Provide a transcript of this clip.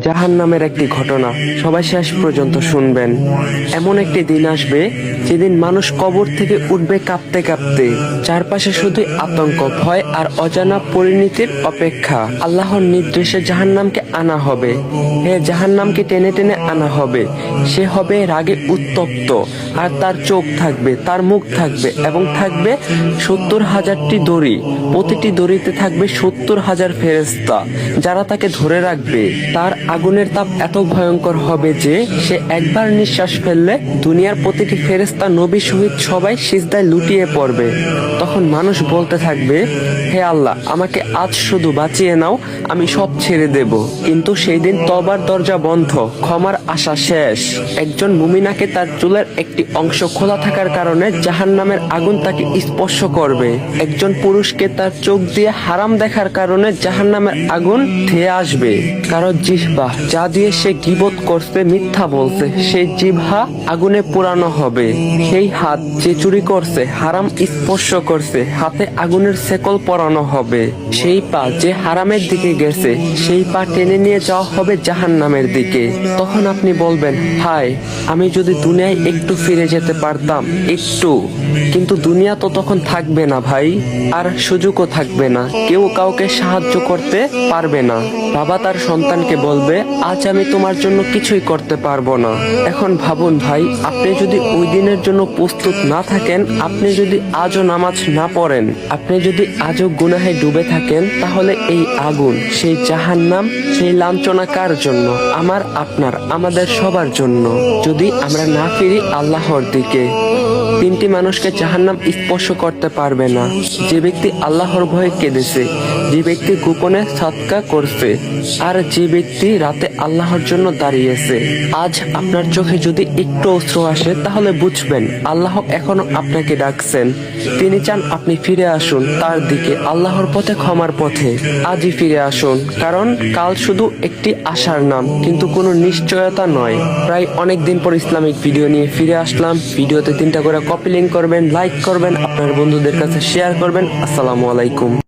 জাহান্নামের একটি ঘটনা সবাই শেষ পর্যন্ত শুনবেন। এমন একটি দিন আসবে যেদিন মানুষ কবর থেকে উঠবে কাঁপতে কাঁপতে, চারপাশে শুধুই আতঙ্ক, ভয় আর অজানা পরিণতির অপেক্ষা। আল্লাহর নির্দেশে জাহান্নামকে আনা হবে। জাহান্নামকে টেনে টেনে আনা হবে। সে হবে রাগে উত্তপ্ত, আর তার চোখ থাকবে, তার মুখ থাকবে এবং থাকবে 70,000টি দড়ি। প্রতিটি দড়িতে থাকবে 70,000 ফেরেশতা, যারা তাকে ধরে রাখবে। তার আগুনের তাপ এত ভয়ঙ্কর হবে যে সে একবার নিঃশ্বাস ফেললে দুনিয়ার প্রতিটি ফেরেশতা, নবী, শহীদ সবাই সিজদায় লুটিয়ে পড়বে। তখন মানুষ বলতে থাকবে, হে আল্লাহ, আমাকে আজ শুধু বাঁচিয়ে নাও, আমি সব ছেড়ে দেব। কিন্তু সেই দিন তওবার দরজা বন্ধ, ক্ষমার আশা শেষ। একজন মুমিনাকে তার চুলের একটি অংশ খোলা থাকার কারণে জাহান্নামের আগুন তাকে স্পর্শ করবে। একজন পুরুষকে তার চোখ দিয়ে হারাম দেখার কারণে জাহান্নামের আগুন ধেয়ে আসবে। কারো জিহ্বা, যা দিয়ে সে গীবত করছে, মিথ্যা বলছে, সেই জিহ্বা আগুনে পোড়ানো হবে। সেই হাত যে চুরি করছে, হারাম স্পর্শ করছে, হাতে আগুনের শেকল পরানো হবে। সেই পা যে হারামের দিকে গেছে, সেই পা টেনে নিয়ে যাওয়া হবে জাহান্নামের দিকে। তখন আপনি বলবেন, হায়, আমি যদি দুনিয়ায় একটু ফিরে যেতে পারতাম, একটু। কিন্তু দুনিয়া তো তখন থাকবে না ভাই, আর সুযোগও থাকবে না। কেউ কাউকে সাহায্য করতে পারবে না। বাবা তার সন্তানকে বলবে, আজ আমি তোমার জন্য কিছুই করতে পারবো না। এখন ভাবুন ভাই, আপনি যদি ওই দিনের জন্য প্রস্তুত না থাকেন, আপনি যদি আজও নামাজ না পড়েন, আপনি যদি আজও গুনাহে ডুবে থাকেন, তাহলে এই আগুন, সেই জাহান্নাম, সেই লাঞ্ছনা কার জন্য? আমার, আপনার, আমাদের সবার জন্য, যদি আমরা না ফিরি আল্লাহর দিকে। তিনটি মানুষকে জাহান্নাম স্পর্শ করতে পারবে না: যে ব্যক্তি আল্লাহর ভয়ে কেঁদেছে, যে ব্যক্তি গোপনে সাদকা করছে, আর যে ব্যক্তি রাতে আল্লাহর জন্য দাঁড়িয়েছে। আজ আপনার চোখে যদি একটু অশ্রু আসে, তাহলে বুঝবেন আল্লাহ এখনো আপনাকে ডাকছেন। তিনি চান আপনি ফিরে আসুন তার দিকে, আল্লাহর পথে, ক্ষমার পথে। আজই ফিরে আসুন, কারণ কাল শুধু একটি আশার নাম, কিন্তু কোনো নিশ্চয়তা নয়। প্রায় অনেক দিন পর ইসলামিক ভিডিও নিয়ে ফিরে আসলাম। ভিডিওতে 3টা করে কপি লিংক করবেন, লাইক করবেন, আপনার বন্ধুদের কাছে শেয়ার করবেন। আসসালামু আলাইকুম।